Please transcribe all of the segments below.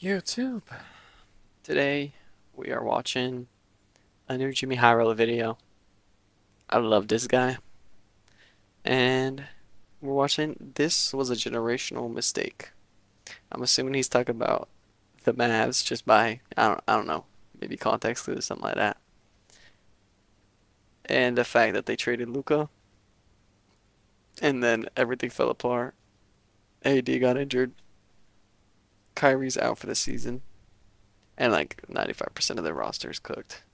YouTube. Today we are watching a new Jimmy Hyrule video. I love this guy. And we're watching This Was a Generational Mistake. I'm assuming he's talking about the Mavs just by I don't know, maybe context clues or something like that. And the fact that they traded Luca and then everything fell apart. AD got injured. Kyrie's out for the season. And like 95% of their roster is cooked.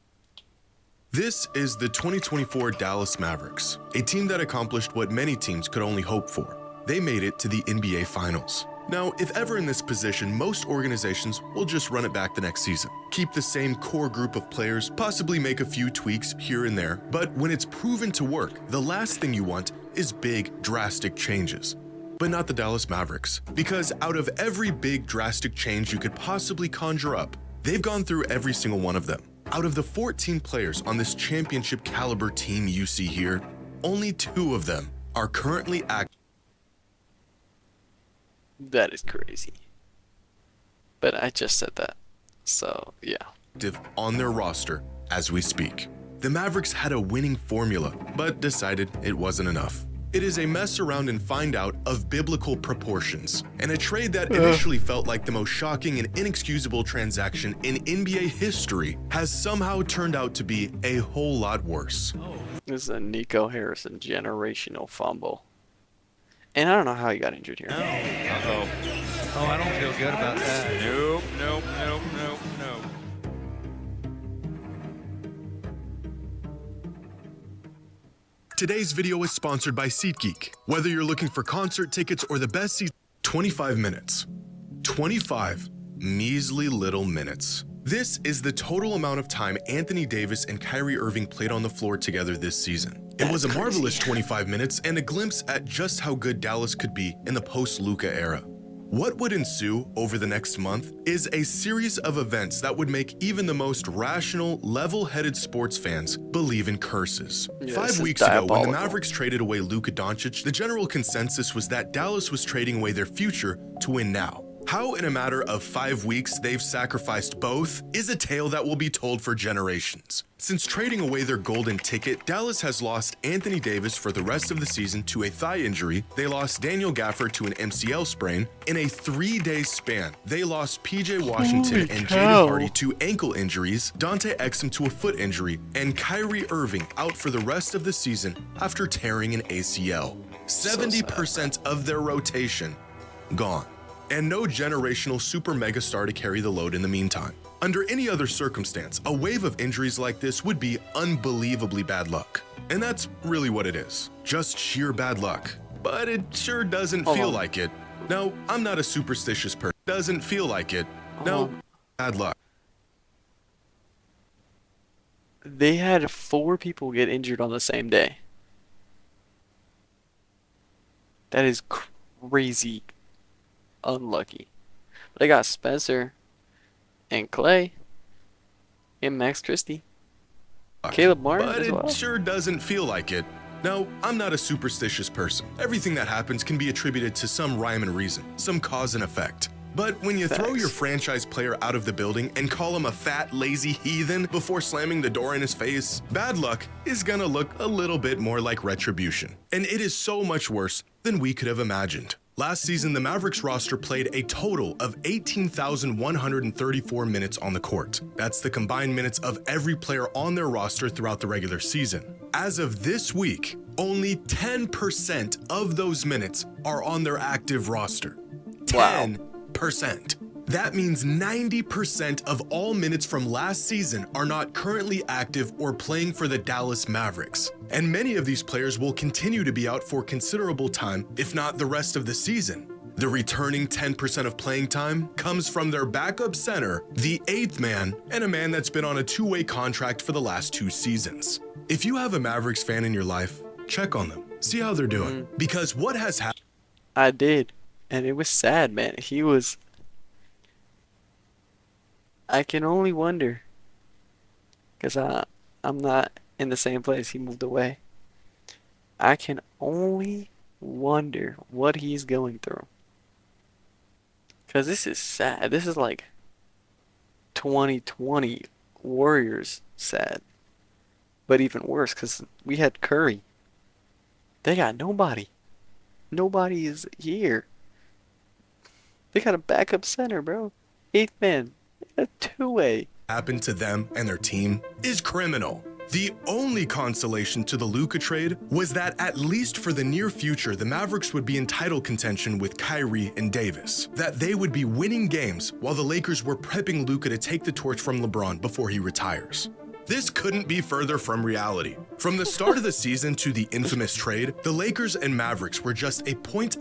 This is the 2024 Dallas Mavericks, a team that accomplished what many teams could only hope for. They made it to the NBA Finals. Now, if ever in this position, most organizations will just run it back the next season. Keep the same core group of players, possibly make a few tweaks here and there, but when it's proven to work, the last thing you want is big, drastic changes. But not the Dallas Mavericks, because out of every big, drastic change you could possibly conjure up, they've gone through every single one of them. Out of the 14 players on this championship caliber team you see here, only 2 of them are currently That is crazy. But I just said that. So, yeah. active on their roster as we speak. The Mavericks had a winning formula, but decided it wasn't enough. It is a mess around and find out of biblical proportions, and a trade that initially felt like the most shocking and inexcusable transaction in NBA history has somehow turned out to be a whole lot worse. This is a Nico Harrison generational fumble. And I don't know how he got injured here. No. Uh-oh. Oh, I don't feel good about that. Nope, nope, nope, nope, nope. Today's video is sponsored by SeatGeek. Whether you're looking for concert tickets or the best seats, 25 minutes. 25 measly little minutes. This is the total amount of time Anthony Davis and Kyrie Irving played on the floor together this season. It was a marvelous 25 minutes and a glimpse at just how good Dallas could be in the post-Luka era. What would ensue over the next month is a series of events that would make even the most rational, level-headed sports fans believe in curses. Yeah, 5 weeks ago, when the Mavericks traded away Luka Doncic, the general consensus was that Dallas was trading away their future to win now. How in a matter of 5 weeks they've sacrificed both is a tale that will be told for generations. Since trading away their golden ticket, Dallas has lost Anthony Davis for the rest of the season to a thigh injury, they lost Daniel Gafford to an MCL sprain. In a 3-day span, they lost PJ Washington and Jaden Hardy to ankle injuries, Dante Exum to a foot injury, and Kyrie Irving out for the rest of the season after tearing an ACL. 70% of their rotation gone. And no generational super megastar to carry the load in the meantime. Under any other circumstance, a wave of injuries like this would be unbelievably bad luck. And that's really what it is. Just sheer bad luck. But it sure doesn't feel like it. No, I'm not a superstitious person. Doesn't feel like it. No, bad luck. They had 4 people get injured on the same day. That is crazy unlucky. They got Spencer and Clay and Max Christie. Caleb Martin But as well. it sure doesn't feel like it. No, I'm not a superstitious person. Everything that happens can be attributed to some rhyme and reason, some cause and effect. But when you throw your franchise player out of the building and call him a fat, lazy heathen before slamming the door in his face, bad luck is gonna look a little bit more like retribution. And it is so much worse than we could have imagined. Last season, the Mavericks roster played a total of 18,134 minutes on the court. That's the combined minutes of every player on their roster throughout the regular season. As of this week, only 10% of those minutes are on their active roster. 10%. That means 90% of all minutes from last season are not currently active or playing for the Dallas Mavericks. And many of these players will continue to be out for considerable time, if not the rest of the season. The returning 10% of playing time comes from their backup center, the 8th man, and a man that's been on a 2-way contract for the last 2 seasons. If you have a Mavericks fan in your life, check on them, see how they're doing. Because what has happened... I did. And it was sad, man. I can only wonder. Because I'm not in the same place. He moved away. I can only wonder what he's going through. Because this is sad. This is like 2020 Warriors sad. But even worse, because we had Curry. They got nobody. Nobody is here. They got a backup center, bro. Eighth man. A two-way. happened to them and their team is criminal. The only consolation to the Luka trade was that at least for the near future, the Mavericks would be in title contention with Kyrie and Davis. That they would be winning games while the Lakers were prepping Luka to take the torch from LeBron before he retires. This couldn't be further from reality. From the start of the season to the infamous trade, the Lakers and Mavericks were just 1.5 points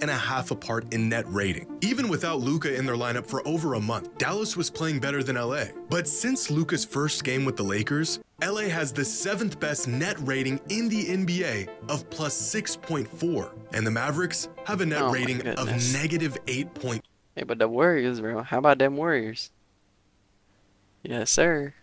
apart in net rating. Even without Luka in their lineup for over a month, Dallas was playing better than LA. But since Luka's first game with the Lakers, LA has the 7th best net rating in the NBA of plus 6.4, and the Mavericks have a net Oh my rating of goodness. negative 8.2. Hey, but the Warriors, bro. How about them Warriors? Yes, sir.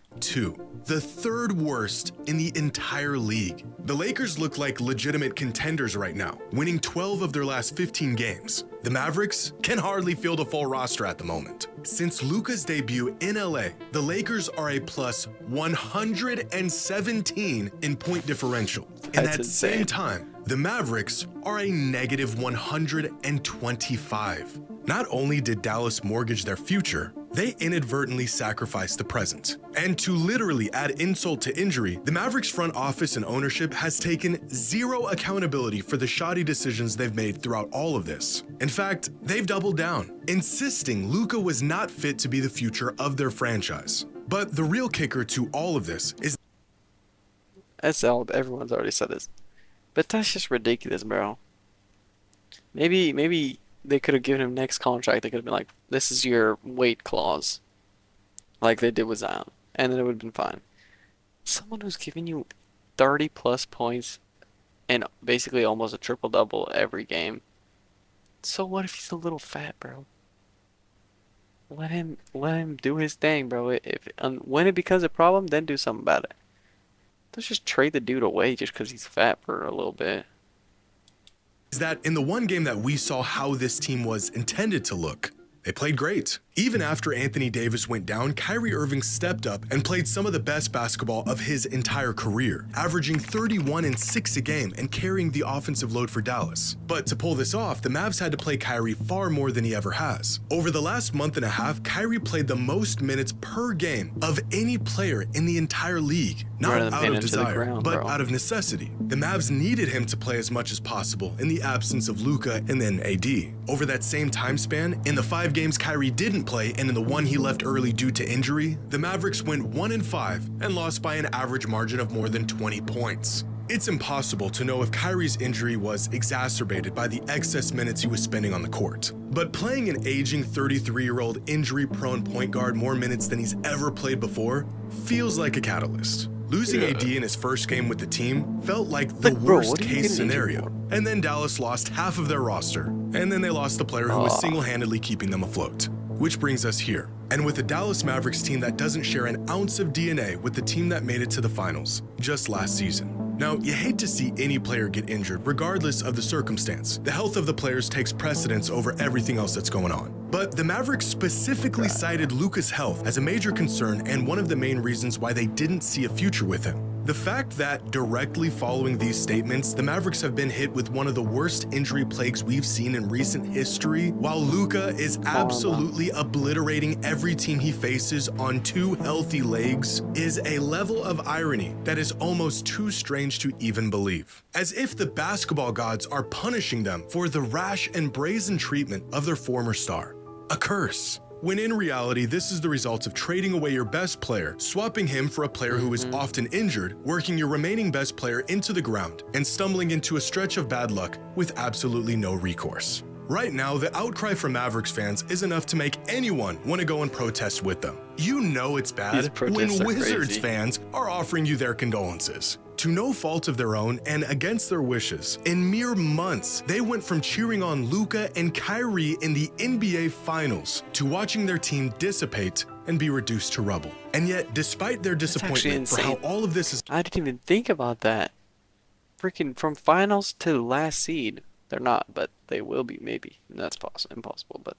The third worst in the entire league. The Lakers look like legitimate contenders right now, winning 12 of their last 15 games. The Mavericks can hardly field a full roster at the moment. Since Luka's debut in LA, the Lakers are a plus 117 in point differential. In That's that same insane. time, the Mavericks are a negative 125. Not only did Dallas mortgage their future, they inadvertently sacrificed the present. And to literally add insult to injury, the Mavericks front office and ownership has taken zero accountability for the shoddy decisions they've made throughout all of this. In fact, they've doubled down, insisting Luka was not fit to be the future of their franchise. But the real kicker to all of this is That's all. Everyone's already said this. But that's just ridiculous, bro. Maybe they could have given him next contract. They could have been like, "This is your weight clause," like they did with Zion, and then it would have been fine. Someone who's giving you 30 plus points and basically almost a triple double every game. So what if he's a little fat, bro? Let him do his thing, bro. If when it becomes a problem, then do something about it. Let's just trade the dude away just because he's fat for a little bit. that in the one game that we saw how this team was intended to look, they played great. Even after Anthony Davis went down, Kyrie Irving stepped up and played some of the best basketball of his entire career, averaging 31 and 6 a game and carrying the offensive load for Dallas. But to pull this off, the Mavs had to play Kyrie far more than he ever has. Over the last month and a half, Kyrie played the most minutes per game of any player in the entire league. Not Running the out paint of into the desire, ground, but bro. out of necessity. The Mavs needed him to play as much as possible in the absence of Luka and then AD. Over that same time span, in the 5 games Kyrie didn't play and in the one he left early due to injury, the Mavericks went 1-5 and lost by an average margin of more than 20 points. It's impossible to know if Kyrie's injury was exacerbated by the excess minutes he was spending on the court. But playing an aging 33-year-old injury-prone point guard more minutes than he's ever played before feels like a catalyst. Losing AD in his first game with the team felt like the Like, bro, worst what are you case getting injured scenario. for? And then Dallas lost half of their roster. And then they lost the player who was single-handedly keeping them afloat. Which brings us here. And with a Dallas Mavericks team that doesn't share an ounce of DNA with the team that made it to the finals just last season. Now, you hate to see any player get injured regardless of the circumstance. The health of the players takes precedence over everything else that's going on. But the Mavericks specifically cited Luka's health as a major concern and one of the main reasons why they didn't see a future with him. The fact that directly following these statements, the Mavericks have been hit with one of the worst injury plagues we've seen in recent history, while Luka is absolutely obliterating every team he faces on 2 healthy legs, is a level of irony that is almost too strange to even believe. As if the basketball gods are punishing them for the rash and brazen treatment of their former star. A curse. When in reality, this is the result of trading away your best player, swapping him for a player who is often injured, working your remaining best player into the ground, and stumbling into a stretch of bad luck with absolutely no recourse. Right now, the outcry from Mavericks fans is enough to make anyone want to go and protest with them. You know it's These bad protests when are Wizards crazy. fans are offering you their condolences. To no fault of their own and against their wishes, in mere months, they went from cheering on Luka and Kyrie in the NBA Finals to watching their team dissipate and be reduced to rubble. And yet, despite their actually disappointment for how insane. all of this is I didn't even think about that. Freaking from finals to last seed. They're not, but they will be maybe. That's possible, impossible, but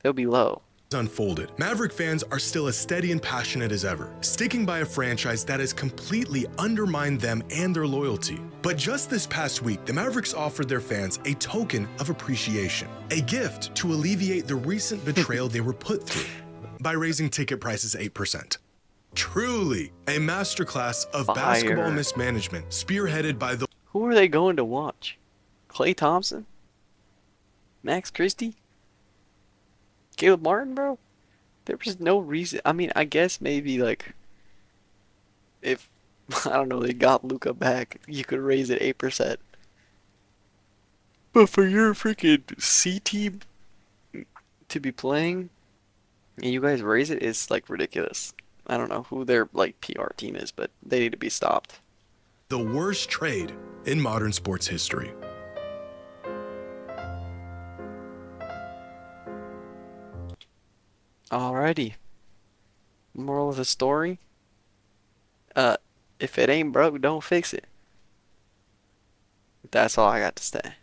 they'll be low. unfolded, Maverick fans are still as steady and passionate as ever, sticking by a franchise that has completely undermined them and their loyalty. But just this past week, the Mavericks offered their fans a token of appreciation, a gift to alleviate the recent betrayal they were put through by raising ticket prices 8%. Truly a masterclass of basketball Fire. mismanagement spearheaded by the Who are they going to watch? Klay Thompson? Max Christie? Caleb Martin, bro? There was no reason. I mean, I guess maybe like if I don't know, they got Luca back, you could raise it 8%. But for your freaking C team to be playing and you guys raise it is like ridiculous. I don't know who their like PR team is, but they need to be stopped. worst trade in modern sports history. Alrighty. Moral of the story? Uh, if it ain't broke, don't fix it. That's all I got to say.